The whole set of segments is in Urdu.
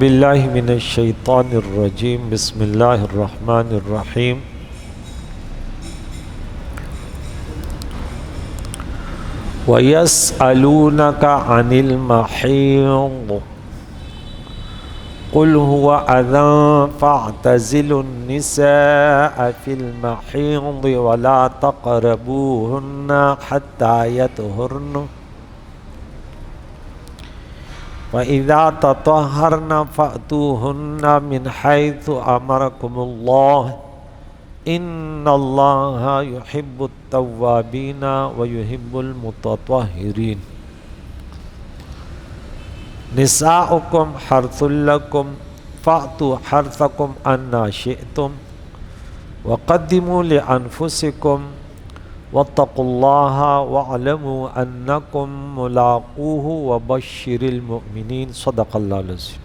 باللہ من الشیطان الرجیم بسم اللہ الرحمن الرحیم وَيَسْأَلُونَكَ عَنِ الْمَحِيضِ قُلْ هُوَ أَذًى فَاعْتَزِلُوا النِّسَاءَ فِي الْمَحِيضِ وَلَا تَقْرَبُوهُنَّ حَتَّى يَطْهُرْنَ وَإِذَا تَطَهَّرْنَ فَأْتُوهُنَّ مِنْ حَيْثُ أَمَرَكُمُ اللَّهُ إِنَّ اللَّهَ يُحِبُّ التَّوَّابِينَ وَيُحِبُّ الْمُتَطَهِّرِينَ نِسَاؤُكُمْ حَرْثٌ لَكُمْ فَأْتُوا حَرْثَكُمْ أَنَّىٰ شِئْتُمْ وَقَدِّمُوا لِأَنفُسِكُمْ وَاتَّقُوا اللَّهَ وَاعْلَمُوا أَنَّكُمْ مُلَاقُوهُ وَبَشِّرِ الْمُؤْمِنِينَ صدق اللہ العظیم۔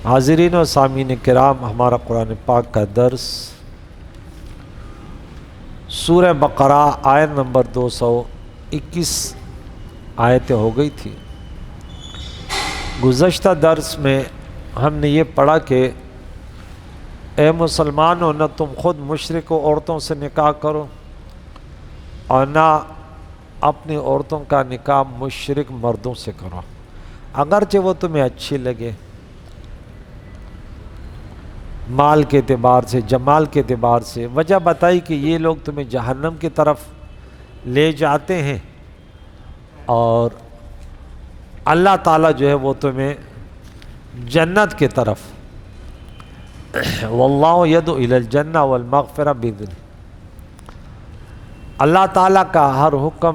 حاضرین و سامعین کرام، ہمارا قرآن پاک کا درس سورہ بقرہ آیت نمبر 221 آیتیں ہو گئی تھی۔ گزشتہ درس میں ہم نے یہ پڑھا کہ اے مسلمانوں، نہ تم خود مشرک عورتوں سے نکاح کرو اور نہ اپنی عورتوں کا نکاح مشرک مردوں سے کرو، اگرچہ وہ تمہیں اچھی لگے، مال کے اعتبار سے، جمال کے اعتبار سے۔ وجہ بتائی کہ یہ لوگ تمہیں جہنم کی طرف لے جاتے ہیں اور اللہ تعالیٰ جو ہے وہ تمہیں جنت کی طرف، واللہ یدعو الی الجنہ والمغفرہ بإذنہ، اللہ تعالیٰ کا ہر حکم،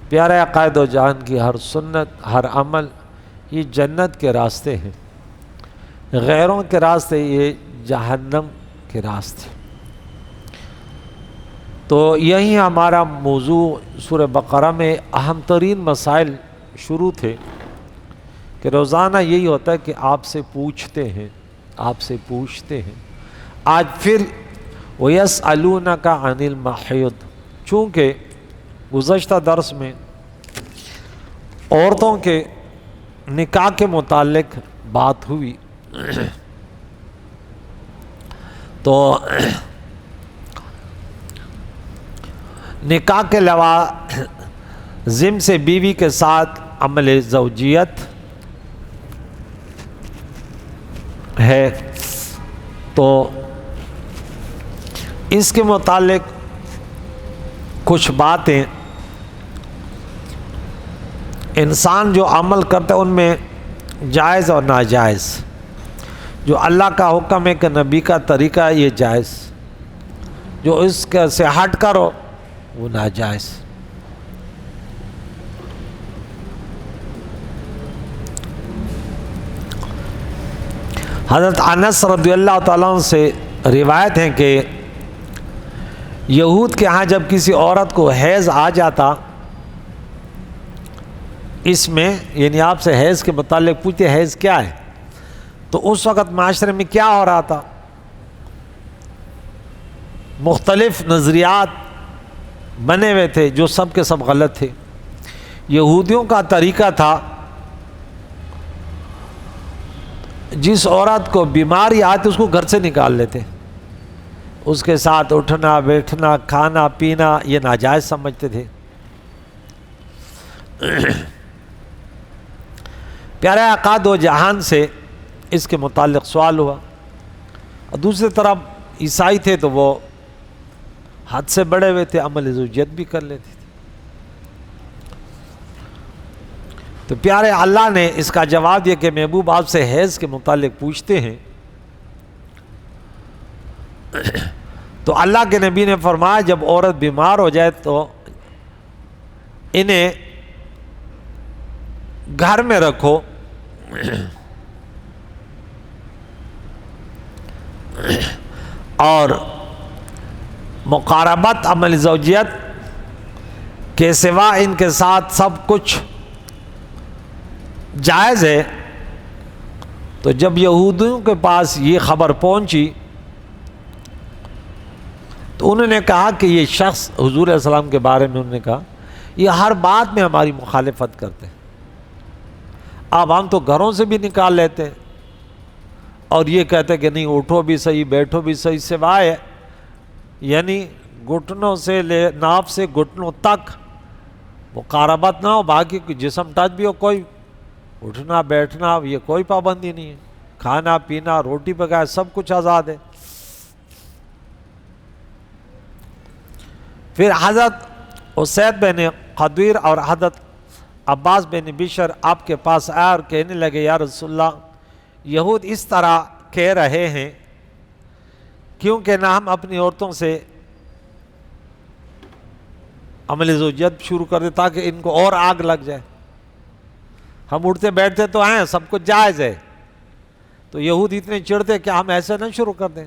پیارے عقائد و جان کی ہر سنت، ہر عمل، یہ جنت کے راستے ہیں، غیروں کے راستے یہ جہنم کے راستے۔ تو یہی ہمارا موضوع سورہ بقرہ میں اہم ترین مسائل شروع تھے کہ روزانہ یہی ہوتا ہے کہ آپ سے پوچھتے ہیں۔ آج پھر وَيَسْأَلُونَكَ عَنِ الْمَحِيضِ، چونکہ گزشتہ درس میں عورتوں کے نکاح کے متعلق بات ہوئی، تو نکاح کے لوازم سے بیوی کے ساتھ عمل زوجیت ہے، تو اس کے متعلق کچھ باتیں انسان جو عمل کرتا ہے ان میں جائز اور ناجائز، جو اللہ کا حکم ہے کہ نبی کا طریقہ ہے یہ جائز، جو اس سے ہٹ کرو وہ ناجائز۔ حضرت انس رضی اللہ تعالیٰ عنہ سے روایت ہے کہ یہود کے ہاں جب کسی عورت کو حیض آ جاتا، اس میں یعنی آپ سے حیض کے متعلق پوچھتے حیض کیا ہے، تو اس وقت معاشرے میں کیا ہو رہا تھا، مختلف نظریات بنے ہوئے تھے جو سب کے سب غلط تھے۔ یہودیوں کا طریقہ تھا جس عورت کو بیماری آتی اس کو گھر سے نکال لیتے، اس کے ساتھ اٹھنا بیٹھنا کھانا پینا یہ ناجائز سمجھتے تھے۔ پیارے آقا دو جہان سے اس کے متعلق سوال ہوا، اور دوسری طرف عیسائی تھے تو وہ حد سے بڑے ہوئے تھے، عمل زوجیت بھی کر لیتے تھے۔ تو پیارے اللہ نے اس کا جواب دیا کہ محبوب آپ سے حیض کے متعلق پوچھتے ہیں، تو اللہ کے نبی نے فرمایا جب عورت بیمار ہو جائے تو انہیں گھر میں رکھو، اور مقاربت عمل زوجیت کے سوا ان کے ساتھ سب کچھ جائز ہے۔ تو جب یہودیوں کے پاس یہ خبر پہنچی تو انہوں نے کہا کہ یہ شخص حضور علیہ السلام کے بارے میں انہوں نے کہا یہ ہر بات میں ہماری مخالفت کرتے ہیں، اب ہم تو گھروں سے بھی نکال لیتے ہیں اور یہ کہتے ہیں کہ نہیں اٹھو بھی صحیح بیٹھو بھی صحیح، سوائے یعنی گھٹنوں سے لے ناف سے گھٹنوں تک مقاربت نہ ہو، باقی جسم ٹچ بھی ہو، کوئی اٹھنا بیٹھنا یہ کوئی پابندی نہیں ہے، کھانا پینا روٹی پکایا سب کچھ آزاد ہے۔ پھر حضرت اسید بن خدیر اور حضرت عباس بن بشر آپ کے پاس آیا اور کہنے لگے یا رسول اللہ یہود اس طرح کہہ رہے ہیں کیونکہ نہ ہم اپنی عورتوں سے عمل زوجیت شروع کر دیں تاکہ ان کو اور آگ لگ جائے، ہم اٹھتے بیٹھتے تو ہیں سب کچھ جائز ہے، تو یہود اتنے چڑھتے کہ ہم ایسے نہ شروع کر دیں۔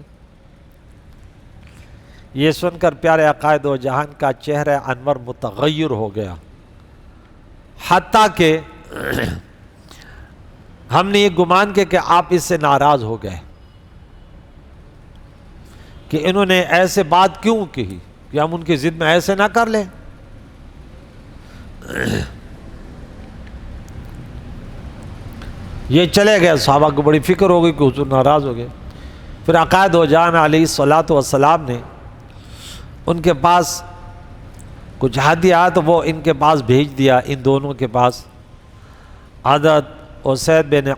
یہ سن کر پیارے عقائد و جہان کا چہرہ انور متغیر ہو گیا، حتیٰ کہ ہم نے یہ گمان کیا کہ آپ اس سے ناراض ہو گئے کہ انہوں نے ایسے بات کیوں کہی، کہ ہم ان کی ضد میں ایسے نہ کر لیں۔ یہ چلے گئے، صحابہ کو بڑی فکر ہو گئی کہ حضور ناراض ہو گئے۔ پھر عقائد و جان علیہ الصلوۃ والسلام نے ان کے پاس کچھ ہدیہ تو وہ ان کے پاس بھیج دیا، ان دونوں کے پاس، حضرت اسید بن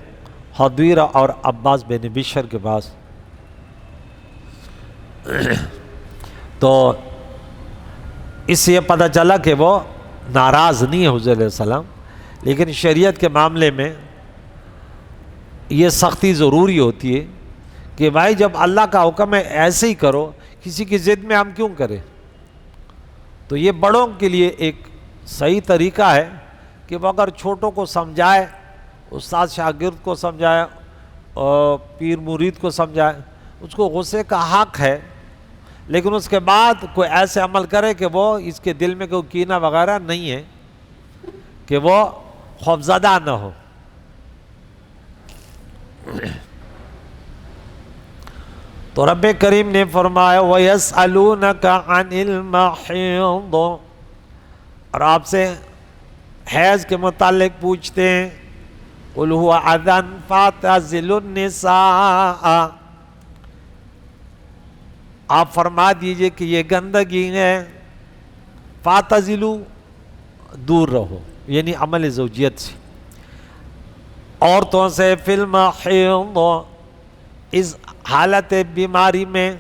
خدیر اور عباس بن بشر کے پاس۔ تو اس سے یہ پتہ چلا کہ وہ ناراض نہیں ہے حضور علیہ السلام، لیکن شریعت کے معاملے میں یہ سختی ضروری ہوتی ہے کہ بھائی جب اللہ کا حکم ہے ایسے ہی کرو، کسی کی ضد میں ہم کیوں کریں؟ تو یہ بڑوں کے لیے ایک صحیح طریقہ ہے کہ وہ اگر چھوٹوں کو سمجھائے، استاد شاگرد کو سمجھائے اور پیر مرید کو سمجھائے، اس کو غصے کا حق ہے، لیکن اس کے بعد کوئی ایسے عمل کرے کہ وہ اس کے دل میں کوئی کینہ وغیرہ نہیں ہے، کہ وہ خوفزدہ نہ ہو۔ تو رب کریم نے فرمایا وَيَسْأَلُونَكَ عَنِ الْمَحِيضِ، اور آپ سے حیض کے متعلق پوچھتے ہیں، قُلْ هُوَ أَذًى فَاعْتَزِلُوا النِّسَاءَ، آپ فرما دیجئے کہ یہ گندگی ہے، فَاعْتَزِلُوا دور رہو، یعنی عمل زوجیت سے، عورتوں سے، فی المحیض اس حالت بیماری میں،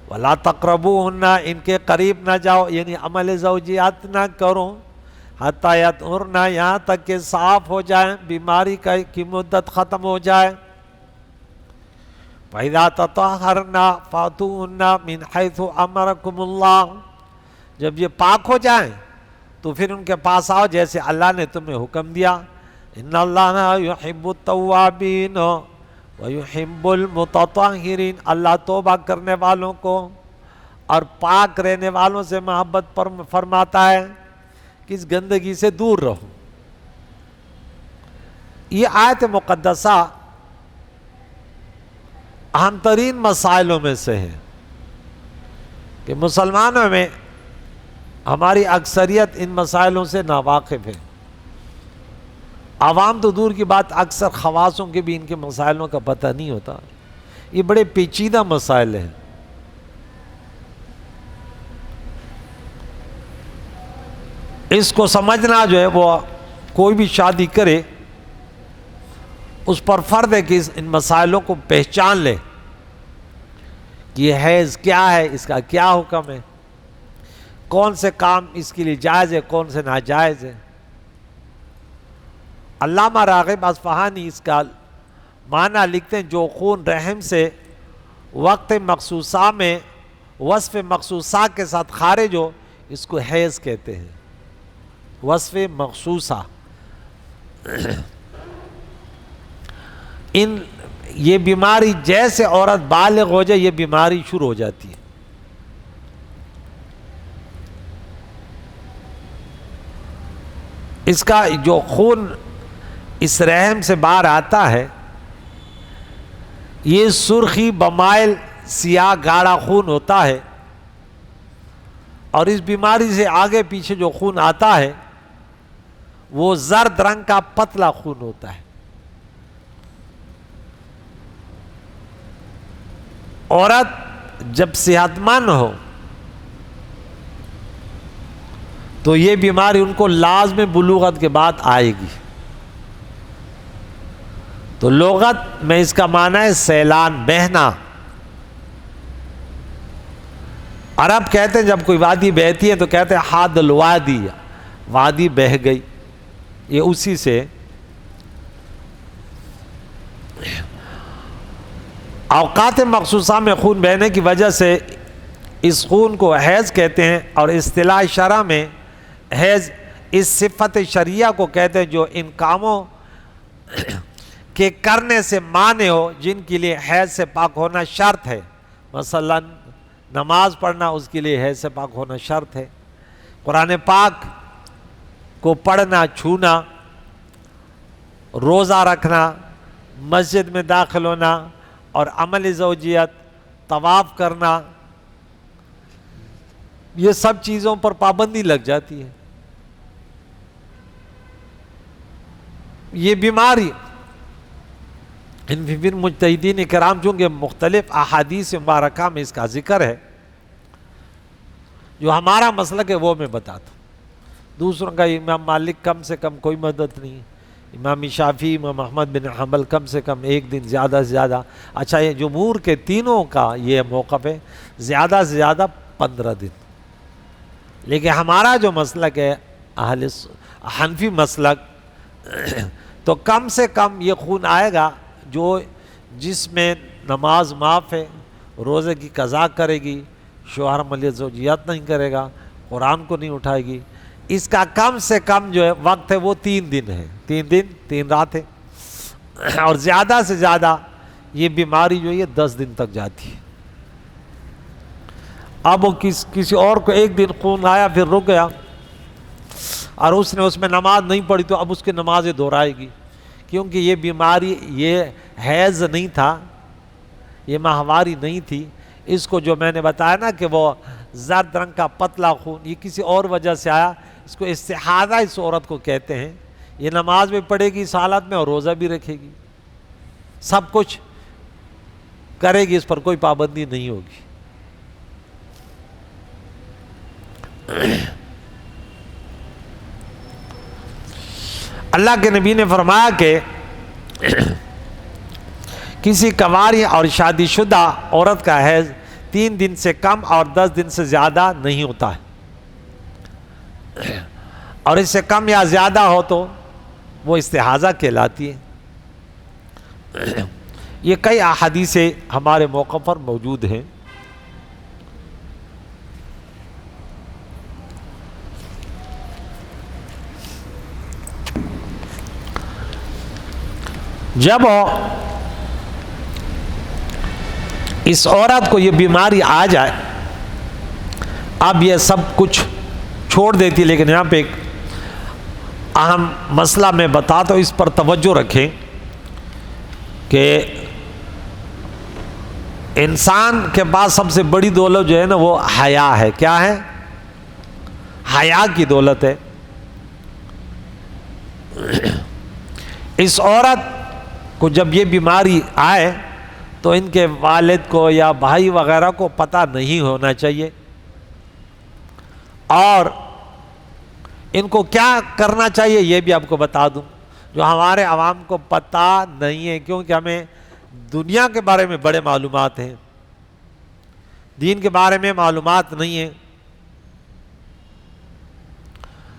ولا تقربوہن ان کے قریب نہ جاؤ، یعنی عمل زوجیات نہ کرو، حتی یطہرن یہاں تک کہ صاف ہو جائیں، بیماری کی مدت ختم ہو جائے۔ فَإِذَا تَطَهَّرْنَ فَأْتُوهُنَّ مِنْ حَيْثُ أَمَرَكُمُ اللَّهُ، جب یہ پاک ہو جائیں تو پھر ان کے پاس آؤ جیسے اللہ نے تمہیں حکم دیا۔ إِنَّ اللَّهَ يُحِبُّ التَّوَّابِينَ وَيُحِبُّ الْمُتَطَهِّرِينَ، اللہ توبہ کرنے والوں کو اور پاک رہنے والوں سے محبت فرماتا ہے کہ اس گندگی سے دور رہو۔ یہ آیت مقدسہ اہم ترین مسائلوں میں سے ہے کہ مسلمانوں میں ہماری اکثریت ان مسائلوں سے ناواقف ہے، عوام تو دور کی بات، اکثر خواصوں کے بھی ان کے مسائلوں کا پتہ نہیں ہوتا۔ یہ بڑے پیچیدہ مسائل ہیں۔ اس کو سمجھنا جو ہے وہ کوئی بھی شادی کرے اس پر فرض ہے کہ ان مسائلوں کو پہچان لے کہ یہ حیض کیا ہے، اس کا کیا حکم ہے، کون سے کام اس کے لیے جائز ہے، کون سے ناجائز ہے۔ علامہ راغب اصفہانی اس کا معنی لکھتے ہیں، جو خون رحم سے وقت مخصوصہ میں وصف مخصوصہ کے ساتھ خارج ہو، اس کو حیض کہتے ہیں، وصف مخصوصہ۔ یہ بیماری جیسے عورت بالغ ہو جائے یہ بیماری شروع ہو جاتی ہے۔ اس کا جو خون اس رحم سے باہر آتا ہے، یہ سرخی بمائل سیاہ گاڑھا خون ہوتا ہے، اور اس بیماری سے آگے پیچھے جو خون آتا ہے وہ زرد رنگ کا پتلا خون ہوتا ہے. عورت جب صحت مند ہو تو یہ بیماری ان کو لازم بلوغت کے بعد آئے گی. تو لغت میں اس کا معنی ہے سیلان، بہنا. عرب کہتے ہیں جب کوئی وادی بہتی ہے تو کہتے ہیں حاد الوادی، وادی بہہ گئی. یہ اسی سے اوقات مخصوصہ میں خون بہنے کی وجہ سے اس خون کو حیض کہتے ہیں، اور اصطلاح شرع میں حیض اس صفت شرعیہ کو کہتے ہیں جو ان کاموں کے کرنے سے مانع ہو جن کے لیے حیض سے پاک ہونا شرط ہے. مثلا نماز پڑھنا، اس کے لیے حیض سے پاک ہونا شرط ہے. قرآن پاک کو پڑھنا، چھونا، روزہ رکھنا، مسجد میں داخل ہونا اور عمل زوجیت، طواف کرنا، یہ سب چیزوں پر پابندی لگ جاتی ہے. یہ بیماری پھر مجتہدین کرام چونکہ مختلف احادیث مبارکہ میں اس کا ذکر ہے، جو ہمارا مسلک ہے وہ میں بتاتا ہوں. دوسروں کا امام مالک کم سے کم کوئی مدد نہیں، امام شافعی، امام احمد بن حنبل کم سے کم 1 دن، زیادہ سے زیادہ. اچھا، یہ جمہور کے تینوں کا یہ موقف ہے زیادہ سے زیادہ 15 دن. لیکن ہمارا جو مسلک ہے حنفی مسلک، تو کم سے کم یہ خون آئے گا جو جس میں نماز معاف ہے، روزے کی قضا کرے گی، شوہر عمل زوجیت نہیں کرے گا، قرآن کو نہیں اٹھائے گی، اس کا کم سے کم جو ہے وقت ہے وہ 3 دن ہے. 3 دن 3 رات ہے. اور زیادہ سے زیادہ یہ بیماری جو ہے یہ 10 دن تک جاتی ہے. اب وہ کسی اور کو 1 دن خون آیا پھر رک گیا اور اس نے اس میں نماز نہیں پڑھی تو اب اس کی نمازیں دہرائے گی، کیونکہ یہ بیماری، یہ حیض نہیں تھا، یہ ماہواری نہیں تھی. اس کو جو میں نے بتایا نا کہ وہ زرد رنگ کا پتلا خون، یہ کسی اور وجہ سے آیا. اس کو استحاضہ اس عورت کو کہتے ہیں. یہ نماز بھی پڑھے گی اس حالت میں اور روزہ بھی رکھے گی، سب کچھ کرے گی، اس پر کوئی پابندی نہیں ہوگی. اللہ کے نبی نے فرمایا کہ کسی کنواری اور شادی شدہ عورت کا حیض 3 دن سے کم اور 10 دن سے زیادہ نہیں ہوتا ہے، اور اس سے کم یا زیادہ ہو تو وہ استحاضہ کہلاتی ہے. یہ کئی احادیثیں ہمارے موقع پر موجود ہیں. جب اس عورت کو یہ بیماری آ جائے، اب یہ سب کچھ چھوڑ دیتی، لیکن یہاں پہ ایک اہم مسئلہ میں بتاتا ہوں، اس پر توجہ رکھیں کہ انسان کے پاس سب سے بڑی دولت جو ہے نا وہ حیا ہے. کیا ہے؟ حیا کی دولت ہے. اس عورت کو جب یہ بیماری آئے تو ان کے والد کو یا بھائی وغیرہ کو پتہ نہیں ہونا چاہیے، اور ان کو کیا کرنا چاہیے یہ بھی آپ کو بتا دوں، جو ہمارے عوام کو پتہ نہیں ہے، کیونکہ ہمیں دنیا کے بارے میں بڑے معلومات ہیں، دین کے بارے میں معلومات نہیں ہیں.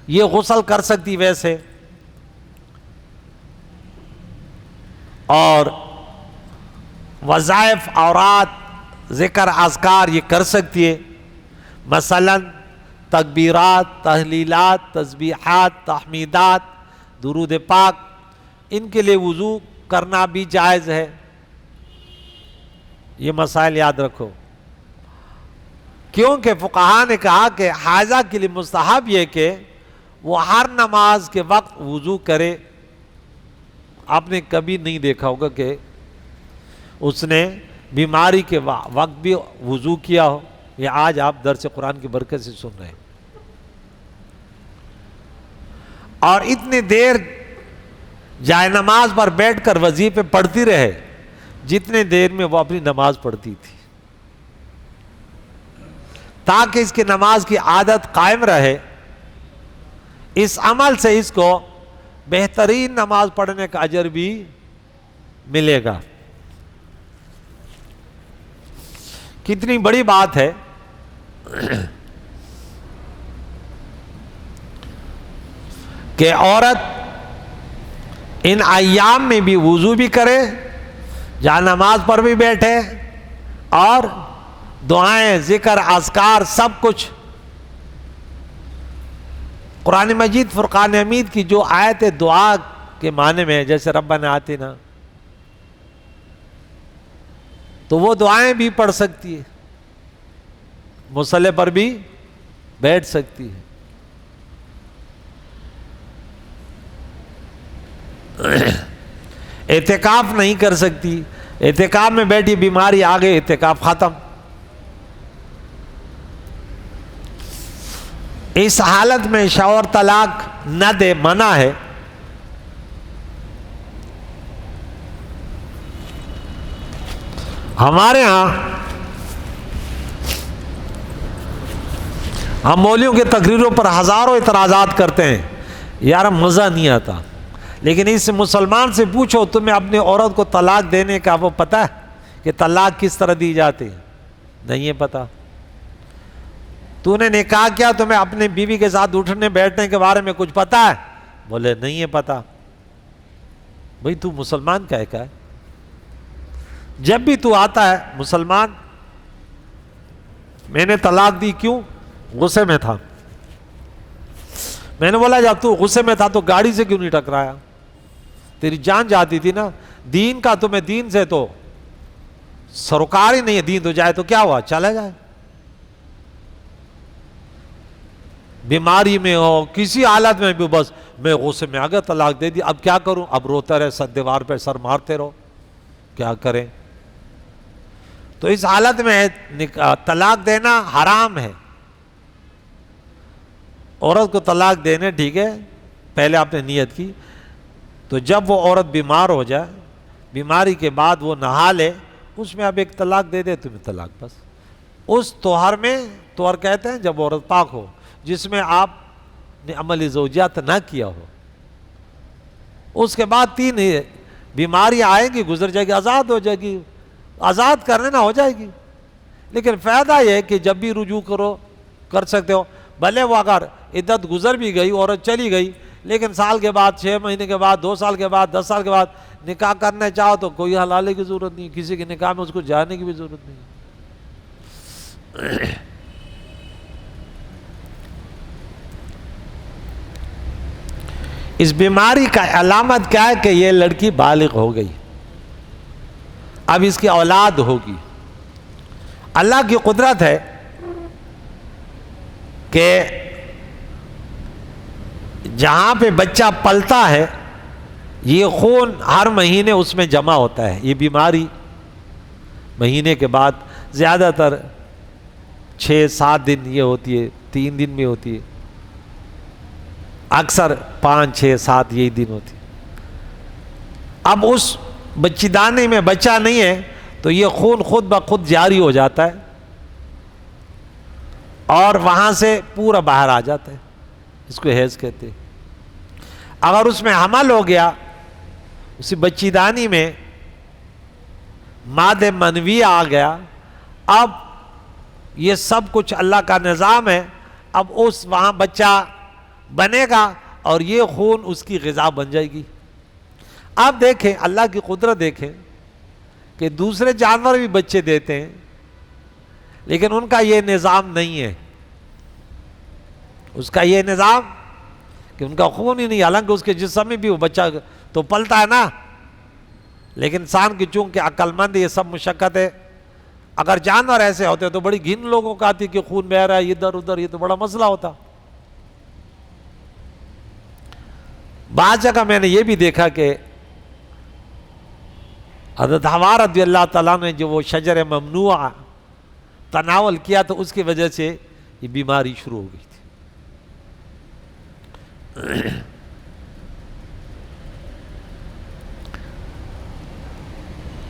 یہ غسل کر سکتی ویسے، اور وظائف، اورات، ذکر، اذکار یہ کر سکتی ہے. مثلا تکبیرات، تحلیلات، تسبیحات، تحمیدات، درود پاک، ان کے لیے وضو کرنا بھی جائز ہے. یہ مسائل یاد رکھو، کیونکہ فقہاء نے کہا کہ حائضہ کے لیے مستحب یہ کہ وہ ہر نماز کے وقت وضو کرے. آپ نے کبھی نہیں دیکھا ہوگا کہ اس نے بیماری کے وقت بھی وضو کیا ہو. یہ آج آپ درس قرآن کی برکت سے سن رہے ہیں. اور اتنی دیر جائے نماز پر بیٹھ کر وظیفے پڑھتی رہے جتنے دیر میں وہ اپنی نماز پڑھتی تھی، تاکہ اس کی نماز کی عادت قائم رہے۔ اس عمل سے اس کو بہترین نماز پڑھنے کا اجر بھی ملے گا۔ کتنی بڑی بات ہے کہ عورت ان ایام میں بھی وضو بھی کرے، جہاں نماز پر بھی بیٹھے، اور دعائیں، ذکر، اذکار سب کچھ۔ قرآن مجید فرقان حمید کی جو آیت دعا کے معنی میں ہے، جیسے ربنا آتنا، تو وہ دعائیں بھی پڑھ سکتی ہے، مصلی پر بھی بیٹھ سکتی ہے۔ اعتکاف نہیں کر سکتی، اعتکاف میں بیٹھی بیماری آ گئی، اعتکاف ختم۔ اس حالت میں شوہر طلاق نہ دے، منع ہے۔ ہمارے ہاں ہم مولویوں کے تقریروں پر ہزاروں اعتراضات کرتے ہیں، یار مزہ نہیں آتا، لیکن اس مسلمان سے پوچھو تمہیں اپنی عورت کو طلاق دینے کا وہ پتہ ہے کہ طلاق کس طرح دی جاتی ہے؟ نہیں ہے پتہ۔ تو نے نکاح کیا، تمہیں اپنی بیوی کے ساتھ اٹھنے بیٹھنے کے بارے میں کچھ پتہ ہے؟ بولے نہیں ہے پتہ۔ بھئی تو مسلمان کا ہے؟ جب بھی تو آتا ہے مسلمان، میں نے طلاق دی، کیوں؟ غصے میں تھا۔ میں نے بولا جب تو غصے میں تھا تو گاڑی سے کیوں نہیں ٹکرایا؟ تیری جان جاتی تھی نا۔ دین کا تمہیں دین سے تو سروکار ہی نہیں ہے، دین تو جائے تو کیا ہوا، چلا جائے۔ بیماری میں ہو، کسی حالت میں بھی، بس میں غصے میں آ گیا، طلاق دے دی، اب کیا کروں؟ اب روتا رہے، سر دیوار پہ سر مارتے رہو، کیا کریں؟ تو اس حالت میں طلاق دینا حرام ہے۔ عورت کو طلاق دینے، ٹھیک ہے، پہلے آپ نے نیت کی، تو جب وہ عورت بیمار ہو جائے، بیماری کے بعد وہ نہا لے، اس میں اب ایک طلاق دے دے تمہیں، طلاق بس۔ اس طہر میں، طہر کہتے ہیں جب عورت پاک ہو، جس میں آپ نے عمل زوجیات نہ کیا ہو، اس کے بعد 3 بیماریاں آئیں گی، گزر جائے گی، آزاد ہو جائے گی، آزاد کرنے نہ ہو جائے گی۔ لیکن فائدہ یہ ہے کہ جب بھی رجوع کرو، کر سکتے ہو، بھلے وہ اگر عدت گزر بھی گئی، عورت چلی گئی، لیکن سال کے بعد، 6 مہینے کے بعد، 2 سال کے بعد، 10 سال کے بعد نکاح کرنا چاہو تو کوئی حلالے کی ضرورت نہیں، کسی کے نکاح میں اس کو جانے کی بھی ضرورت نہیں۔ اس بیماری کا علامت کیا ہے کہ یہ لڑکی بالغ ہو گئی، اب اس کی اولاد ہوگی۔ اللہ کی قدرت ہے کہ جہاں پہ بچہ پلتا ہے، یہ خون ہر مہینے اس میں جمع ہوتا ہے۔ یہ بیماری مہینے کے بعد زیادہ تر 6-7 دن یہ ہوتی ہے، 3 دن میں ہوتی ہے، اکثر 5-6-7 یہی دن ہوتی ہے۔ اب اس بچی دانے میں بچہ نہیں ہے تو یہ خون خود بخود جاری ہو جاتا ہے اور وہاں سے پورا باہر آ جاتا ہے، اس کو حیض کہتے ہیں۔ اگر اس میں حمل ہو گیا، اسی بچی دانی میں مادہ منوی آ گیا، اب یہ سب کچھ اللہ کا نظام ہے، اب اس وہاں بچہ بنے گا اور یہ خون اس کی غذا بن جائے گی۔ آپ دیکھیں اللہ کی قدرت، دیکھیں کہ دوسرے جانور بھی بچے دیتے ہیں، لیکن ان کا یہ نظام نہیں ہے۔ اس کا یہ نظام کہ ان کا خون ہی نہیں، حالانکہ اس کے جسم میں بھی وہ بچہ تو پلتا ہے نا، لیکن انسان کی چونکہ عقل مند یہ سب مشقت ہے۔ اگر جانور ایسے ہوتے تو بڑی گھن لوگوں کو آتی کہ خون بہ رہا ہے ادھر ادھر، یہ تو بڑا مسئلہ ہوتا۔ بعض جگہ میں نے یہ بھی دیکھا کہ حضرت حوا رضی اللہ تعالیٰ نے جو وہ شجر ممنوع تناول کیا تو اس کی وجہ سے یہ بیماری شروع ہو گئی تھی۔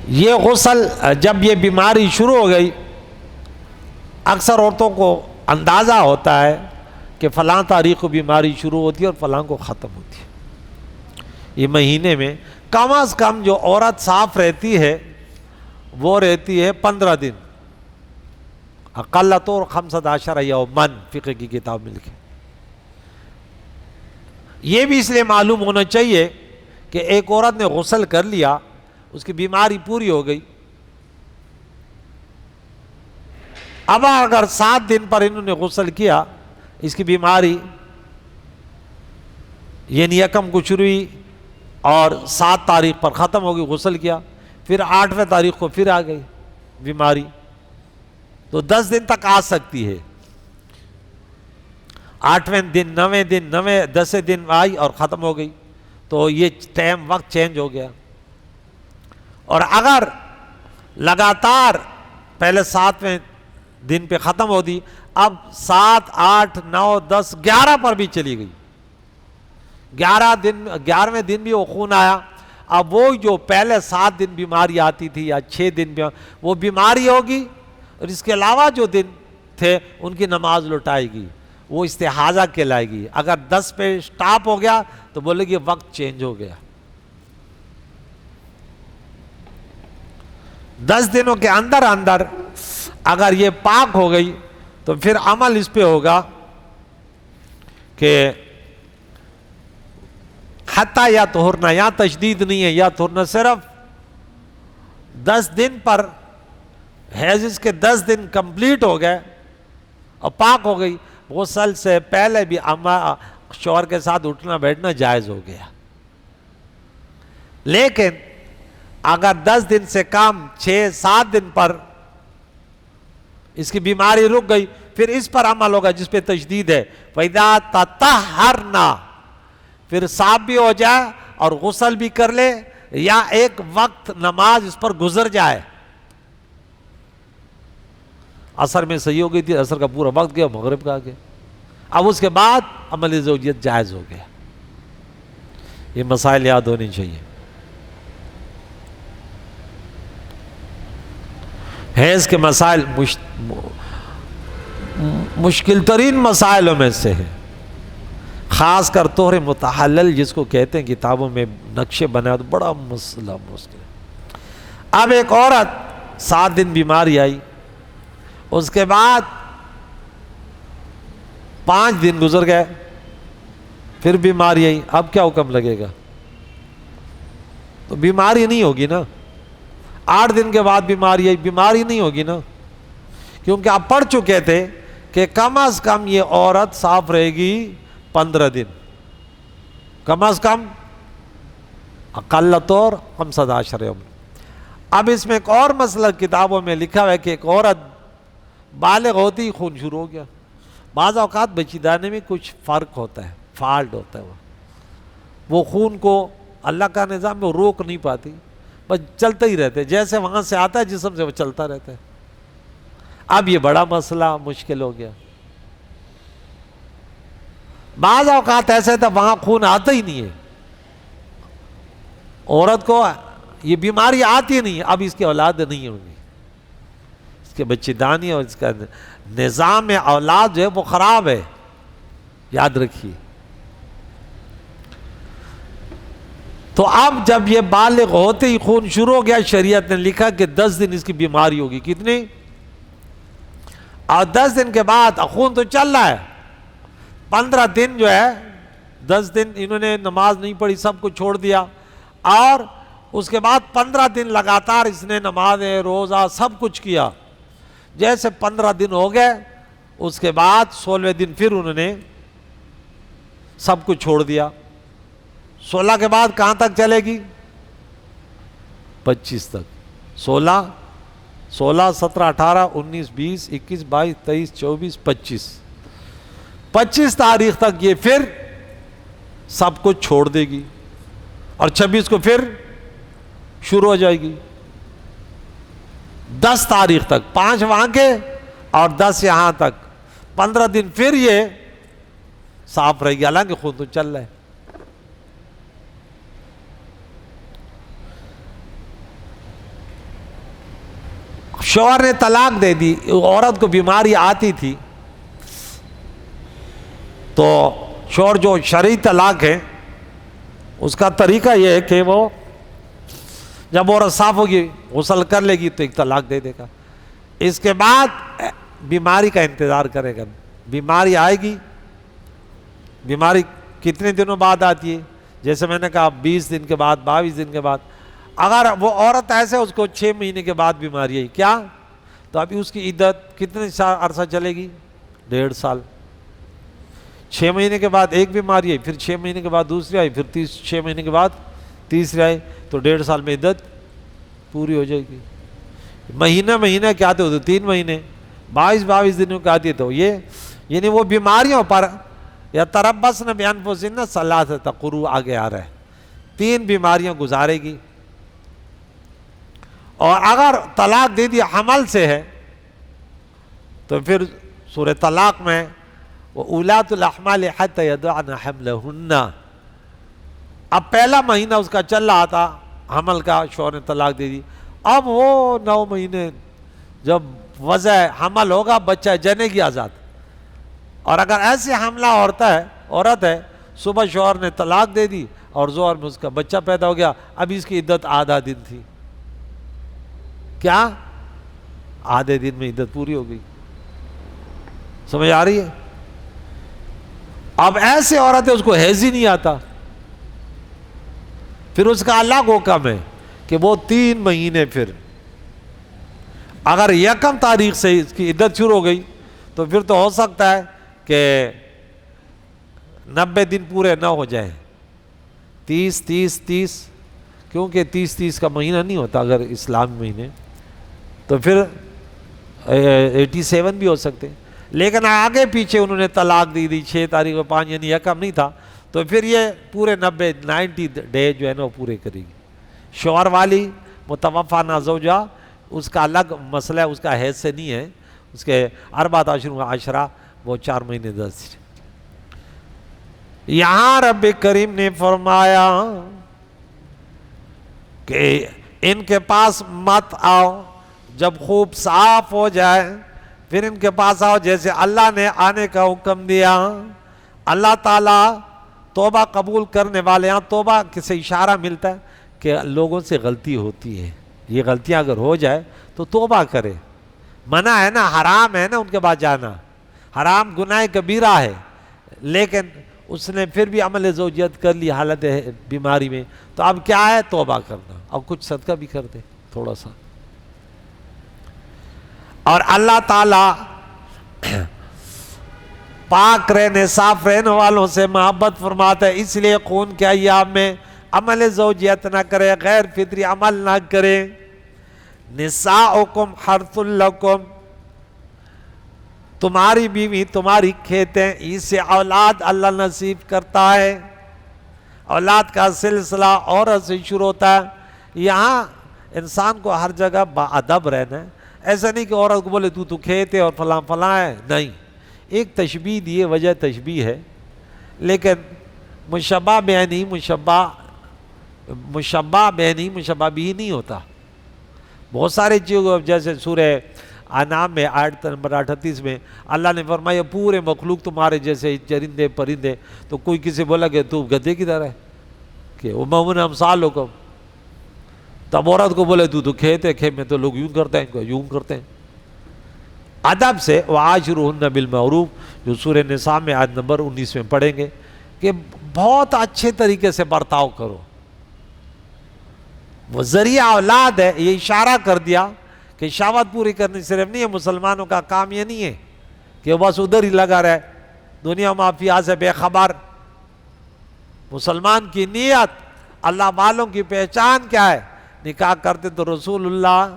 یہ غسل جب یہ بیماری شروع ہو گئی، اکثر عورتوں کو اندازہ ہوتا ہے کہ فلاں تاریخ کو بیماری شروع ہوتی ہے اور فلاں کو ختم ہوتی ہے۔ یہ مہینے میں کم از کم جو عورت صاف رہتی ہے وہ رہتی ہے 15 دن، اقل طور 15 یومن، فقہ کی کتاب میں لکھے۔ یہ بھی اس لیے معلوم ہونا چاہیے کہ ایک عورت نے غسل کر لیا، اس کی بیماری پوری ہو گئی، اب اگر 7 دن پر انہوں نے غسل کیا، اس کی بیماری یعنی یکم کو شروع ہوئی اور 7 تاریخ پر ختم ہو گئی، غسل کیا، پھر 8ویں تاریخ کو پھر آ گئی بیماری، تو 10 دن تک آ سکتی ہے۔ 8ویں دن، 9ویں دن، 10ویں دن آئی اور ختم ہو گئی، تو یہ ٹائم وقت چینج ہو گیا۔ اور اگر لگاتار پہلے 7ویں دن پہ ختم ہو دی، اب 7، 8، 9، 10، 11 پر بھی چلی گئی، 11ویں دن بھی وہ خون آیا، اب وہ جو پہلے 7 دن بیماری آتی تھی یا 6 دن وہ بیماری ہوگی، اور اس کے علاوہ جو دن تھے ان کی نماز لوٹائے گی، وہ استحاضہ کہلائے گی۔ اگر 10 پہ سٹاپ ہو گیا تو بولے گی وقت چینج ہو گیا۔ 10 دنوں کے اندر اگر یہ پاک ہو گئی تو پھر عمل اس پہ ہوگا کہ حتی یا طہرنا، یا تشدید نہیں ہے، یا طہرنا صرف 10 دن پر، حیض کے 10 دن کمپلیٹ ہو گئے اور پاک ہو گئی، غسل سے پہلے بھی شوہر کے ساتھ اٹھنا بیٹھنا جائز ہو گیا۔ لیکن اگر 10 دن سے کم 6-7 دن پر اس کی بیماری رک گئی، پھر اس پر عمل ہوگا جس پہ تشدید ہے، فَإِذَا تَطَهَّرْنَا، پھر صاف بھی ہو جائے اور غسل بھی کر لے، یا ایک وقت نماز اس پر گزر جائے۔ عصر میں صحیح ہو گئی تھی، عصر کا پورا وقت گیا، مغرب کا آ گیا، اب اس کے بعد عمل زوجیت جائز ہو گیا۔ یہ مسائل یاد ہونی چاہیے۔ حیض کے مسائل مشکل ترین مسائلوں میں سے ہے، خاص کر طہر متحلل جس کو کہتے ہیں، کتابوں میں نقشے بنا تو بڑا مسئلہ مشکل ہے۔ اب ایک عورت 7 دن بیماری آئی، اس کے بعد 5 دن گزر گئے، پھر بیماری آئی، اب کیا حکم لگے گا؟ تو بیماری نہیں ہوگی نا۔ 8 دن کے بعد بیماری آئی، بیماری نہیں ہوگی نا، کیونکہ آپ پڑھ چکے تھے کہ کم از کم یہ عورت صاف رہے گی 15 دن، کم از کم، اقل طور 15 یوم۔ اب اس میں ایک اور مسئلہ کتابوں میں لکھا ہوا ہے کہ ایک عورت بالغ ہوتی ہی خون شروع ہو گیا۔ بعض اوقات بچی دانے میں کچھ فرق ہوتا ہے، فالٹ ہوتا ہے، وہ خون کو اللہ کا نظام میں روک نہیں پاتی، بس چلتا ہی رہتا ہے، جیسے وہاں سے آتا ہے جسم سے وہ چلتا رہتا ہے۔ اب یہ بڑا مسئلہ مشکل ہو گیا۔ بعض اوقات ایسے تھا وہاں خون آتا ہی نہیں ہے، عورت کو یہ بیماری آتی نہیں، اب اس کی اولاد نہیں ہوگی، اس کے بچے دانی اور اس کا نظام اولاد جو ہے وہ خراب ہے، یاد رکھیے۔ تو اب جب یہ بالغ ہوتے ہی خون شروع ہو گیا، شریعت نے لکھا کہ 10 دن اس کی بیماری ہوگی، کتنی؟ اور 10 دن کے بعد خون تو چل رہا ہے، 15 دن جو ہے، 10 دن انہوں نے نماز نہیں پڑھی، سب کو چھوڑ دیا، اور اس کے بعد 15 دن لگاتار اس نے نمازیں، روزہ، سب کچھ کیا۔ جیسے 15 دن ہو گئے، اس کے بعد 16ویں دن پھر انہوں نے سب کچھ چھوڑ دیا۔ 16 کے بعد کہاں تک چلے گی؟ 25 تک۔ 16، 17، 18، 19، 20، 21، 22، 23، 24، 25۔ 25 تاریخ تک یہ پھر سب کچھ چھوڑ دے گی، اور 26 کو پھر شروع ہو جائے گی۔ 10 تاریخ تک، 5 وہاں کے اور 10 یہاں تک، 15 دن پھر یہ صاف رہے گی، حالانکہ خون تو چل رہا ہے۔ شوہر نے طلاق دے دی، عورت کو بیماری آتی تھی، تو شوہر جو شرعی طلاق ہے اس کا طریقہ یہ ہے کہ وہ جب عورت صاف ہوگی غسل کر لے گی تو ایک طلاق دے دے گا، اس کے بعد بیماری کا انتظار کرے گا، بیماری آئے گی، بیماری کتنے دنوں بعد آتی ہے، جیسے میں نے کہا 20 دن کے بعد، 22 دن کے بعد، اگر وہ عورت ایسے اس کو 6 مہینے کے بعد بیماری آئی کیا، تو ابھی اس کی عدت کتنے عرصہ چلے گی، 1.5 سال، 6 مہینے کے بعد ایک بیماری آئی، پھر 6 مہینے کے بعد دوسری آئی، پھر 6 مہینے کے بعد تیسری آئی، تو 1.5 سال میں عدت پوری ہو جائے گی۔ مہینہ کیا آتے ہوتے 3 مہینے، 22 دنوں کے آتی ہے، تو یہ یعنی وہ بیماریوں پر یتربصن بانفسہن ثلاثۃ قروء آگے آ رہا ہے، 3 بیماریاں گزارے گی۔ اور اگر طلاق دے دی حمل سے ہے تو پھر سورہ طلاق میں وَأُولَاتُ الْأَحْمَالِ حَتَّى يَضَعْنَ حَمْلَهُنَّ، اب پہلا مہینہ اس کا چل رہا تھا حمل کا، شوہر نے طلاق دے دی، اب وہ 9 مہینے جب وضع حمل ہوگا بچہ جنے گی آزاد، اور اگر ایسے حاملہ عورت ہے، صبح شوہر نے طلاق دے دی اور ظہر میں اس کا بچہ پیدا ہو گیا، اب اس کی عدت آدھا دن تھی، کیا آدھے دن میں عدت پوری ہو گئی، سمجھ آ رہی ہے؟ اب ایسے عورت ہے اس کو حیض ہی نہیں آتا، پھر اس کا الگ حکم ہے کہ وہ 3 مہینے، پھر اگر 1 تاریخ سے اس کی عدت شروع ہو گئی تو پھر تو ہو سکتا ہے کہ 90 دن پورے نہ ہو جائیں، 30 کیونکہ 30 کا مہینہ نہیں ہوتا اگر اسلامی مہینے، تو پھر 87 بھی ہو سکتے، لیکن آگے پیچھے انہوں نے طلاق دی 6 تاریخ و 5 یعنی 1 نہیں تھا، تو پھر یہ پورے 90 ڈے جو ہے نا وہ پورے کرے گی۔ شوہر والی متوفی زوجہ اس کا الگ مسئلہ ہے، اس کا حیض سے نہیں ہے، اس کے 4 اشہر و عشرہ وہ 4 مہینے 10 دن۔ یہاں رب کریم نے فرمایا کہ ان کے پاس مت آؤ، جب خوب صاف ہو جائے پھر ان کے پاس آؤ، جیسے اللہ نے آنے کا حکم دیا۔ اللہ تعالیٰ توبہ قبول کرنے والے، ہاں توبہ سے اشارہ ملتا ہے کہ لوگوں سے غلطی ہوتی ہے، یہ غلطیاں اگر ہو جائے تو توبہ کرے، منع ہے نا، حرام ہے نا ان کے بعد جانا، حرام گناہ کبیرہ ہے، لیکن اس نے پھر بھی عمل زوجیت کر لی حالت بیماری میں، تو اب کیا ہے توبہ کرنا، اب کچھ صدقہ بھی کر دے تھوڑا سا۔ اور اللہ تعالیٰ پاک رہنے صاف رہنے والوں سے محبت فرماتا ہے، اس لیے خون کے ایام میں عمل زوجیت نہ کرے، غیر فطری عمل نہ کرے۔ نساؤکم حرث لکم، تمہاری بیوی تمہاری کھیتیں، اس سے اولاد اللہ نصیب کرتا ہے، اولاد کا سلسلہ عورت سے شروع ہوتا ہے۔ یہاں انسان کو ہر جگہ باادب رہنا ہے، ایسا نہیں کہ عورت کو بولے تو کھیت ہے اور فلاں فلاں ہے، نہیں، ایک تشبیہ دیے، وجہ تشبیہ ہے، لیکن مشبہ بعینی مشبہ بھی نہیں ہوتا۔ بہت سارے چیزوں جیسے سورہ انعام میں آیت نمبر 38 میں اللہ نے فرمایا پورے مخلوق تمہارے جیسے چرندے پرندے، تو کوئی کسی بولا کہ تو گدھے کی طرح ہے کہ امم امثالکم، تب عورت کو بولے تو کھیت ہے، کھیت میں تو لوگ یوں کرتے ہیں، یوں کرتے ہیں۔ ادب سے وعاشروہن بالمعروف، جو سورہ نساء میں آیت نمبر 19 میں پڑھیں گے کہ بہت اچھے طریقے سے برتاؤ کرو۔ وہ ذریعہ اولاد ہے، یہ اشارہ کر دیا کہ شہوت پوری کرنی صرف نہیں ہے، مسلمانوں کا کام یہ نہیں ہے کہ بس ادھر ہی لگا رہے، دنیا مافیا سے بے خبر۔ مسلمان کی نیت، اللہ والوں کی پہچان کیا ہے؟ نکاح کرتے تو رسول اللہ،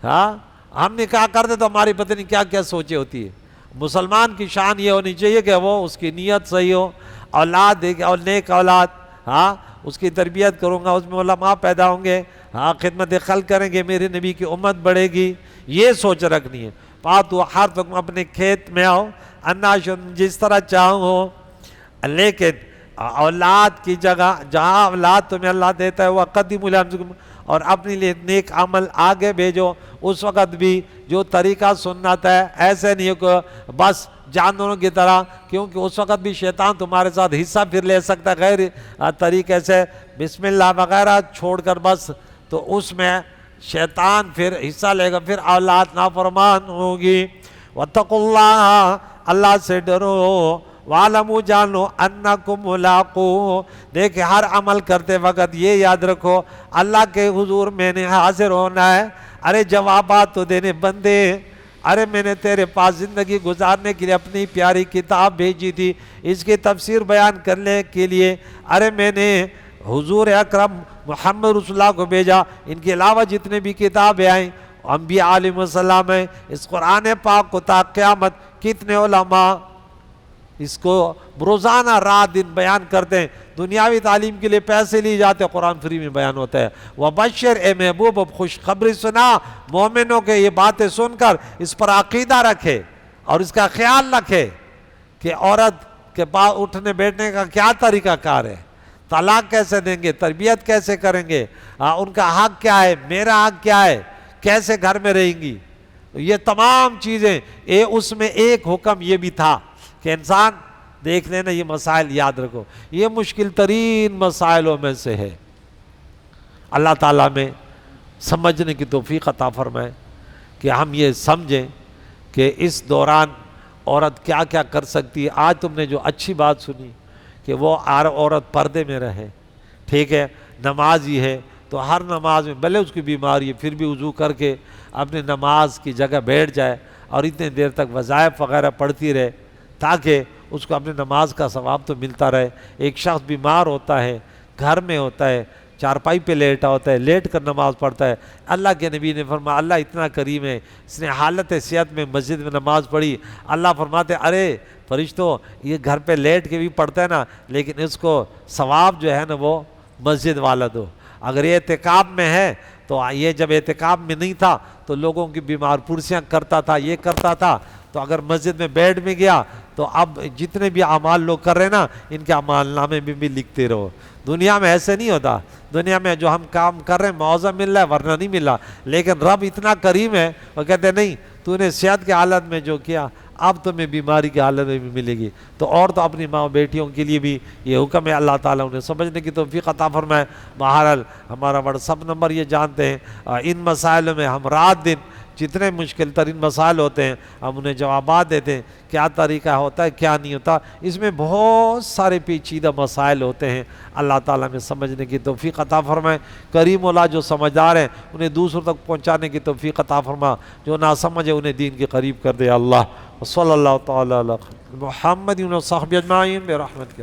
ہاں ہم نکاح کرتے تو ہماری پتہ نہیں کیا کیا سوچے ہوتی ہے۔ مسلمان کی شان یہ ہونی چاہیے کہ وہ اس کی نیت صحیح ہو، اولاد دے اور نیک اولاد، ہاں اس کی تربیت کروں گا، اس میں علماء پیدا ہوں گے، ہاں خدمت خلق کریں گے، میرے نبی کی امت بڑھے گی، یہ سوچ رکھنی ہے۔ پاتو ہر تم اپنے کھیت میں آؤ، اناشن جس طرح چاہو ہو، لیکن اولاد کی جگہ جہاں اولاد تمہیں اللہ دیتا ہے وہ قدیم الانفسکم، اور اپنے لیے نیک عمل آگے بھیجو. اس وقت بھی جو طریقہ سنت ہے ایسے نہیں کہ بس جانوروں کی طرح، کیونکہ اس وقت بھی شیطان تمہارے ساتھ حصہ پھر لے سکتا ہے غیر طریقے سے، بسم اللہ وغیرہ چھوڑ کر بس، تو اس میں شیطان پھر حصہ لے گا، پھر اولاد نافرمان ہوگی. واتقوا اللہ، اللہ سے ڈرو، وَعْلَمُوا جانو أَنَّكُمْ مُلَاقُوهُ، دیکھ ہر عمل کرتے وقت یہ یاد رکھو اللہ کے حضور میں نے حاضر ہونا ہے. ارے جوابات تو دینے بندے، ارے میں نے تیرے پاس زندگی گزارنے کے لیے اپنی پیاری کتاب بھیجی تھی، اس کی تفسیر بیان کرنے کے لیے ارے میں نے حضور اکرم محمد رسول اللہ کو بھیجا. ان کے علاوہ جتنے بھی کتابیں آئیں، انبیاء علیہ السلام ہیں، اس قرآن پاک کو تا قیامت کتنے علماء اس کو روزانہ رات دن بیان کرتے ہیں. دنیاوی تعلیم کے لیے پیسے لیے جاتے ہیں، قرآن فری میں بیان ہوتا ہے. وَبَشِّرْ، اے محبوب اب خوشخبری سنا مومنوں کے، یہ باتیں سن کر اس پر عقیدہ رکھے اور اس کا خیال رکھے کہ عورت کے پاس اٹھنے بیٹھنے کا کیا طریقہ کار ہے، طلاق کیسے دیں گے، تربیت کیسے کریں گے، ان کا حق کیا ہے، میرا حق کیا ہے، کیسے گھر میں رہیں گی. یہ تمام چیزیں اس میں ایک حکم یہ بھی تھا کہ انسان دیکھ لینا، یہ مسائل یاد رکھو، یہ مشکل ترین مسائلوں میں سے ہے. اللہ تعالیٰ میں سمجھنے کی توفیق عطا فرمائے کہ ہم یہ سمجھیں کہ اس دوران عورت کیا کیا کر سکتی ہے. آج تم نے جو اچھی بات سنی کہ وہ عورت پردے میں رہے، ٹھیک ہے، نمازی ہے تو ہر نماز میں بھلے اس کی بیماری ہے پھر بھی وضو کر کے اپنے نماز کی جگہ بیٹھ جائے اور اتنے دیر تک وظائف وغیرہ پڑھتی رہے تاکہ اس کو اپنے نماز کا ثواب تو ملتا رہے. ایک شخص بیمار ہوتا ہے، گھر میں ہوتا ہے، چارپائی پہ لیٹا ہوتا ہے، لیٹ کر نماز پڑھتا ہے. اللہ کے نبی نے فرمایا اللہ اتنا کریم ہے، اس نے حالت صحت میں مسجد میں نماز پڑھی. اللہ فرماتے ارے فرشتوں یہ گھر پہ لیٹ کے بھی پڑھتا ہے نا، لیکن اس کو ثواب جو ہے نا وہ مسجد والا دو. اگر یہ اعتکاف میں ہے تو یہ جب اعتکاف میں نہیں تھا تو لوگوں کی بیمار پرسیاں کرتا تھا، یہ کرتا تھا، تو اگر مسجد میں بیٹھ میں گیا تو اب جتنے بھی اعمال لوگ کر رہے ہیں نا ان کے اعمال نامے میں بھی لکھتے رہو. دنیا میں ایسے نہیں ہوتا، دنیا میں جو ہم کام کر رہے ہیں معاوضہ مل رہا ہے ورنہ نہیں مل رہا، لیکن رب اتنا کریم ہے وہ کہتے ہیں نہیں تو نے صحت کی حالت میں جو کیا اب تمہیں بیماری کی حالت میں بھی ملے گی. تو اور تو اپنی ماں بیٹیوں کے لیے بھی یہ حکم ہے. اللہ تعالیٰ انہیں سمجھنے کی توفیق عطا فرمائے. بہرحال ہمارا WhatsApp نمبر یہ جانتے ہیں، ان مسائلوں میں ہم رات دن جتنے مشکل ترین مسائل ہوتے ہیں ہم انہیں جوابات دیتے ہیں، کیا طریقہ ہوتا ہے کیا نہیں ہوتا. اس میں بہت سارے پیچیدہ مسائل ہوتے ہیں. اللہ تعالیٰ میں سمجھنے کی توفیق عطا فرمائے. کریم اللہ جو سمجھدار ہیں انہیں دوسروں تک پہنچانے کی توفیق عطا فرما، جو نہ سمجھے انہیں دین کے قریب کر دے. اللہ صلی اللہ تعالیٰ علی محمد و صحبہ اجمعین برحمتک.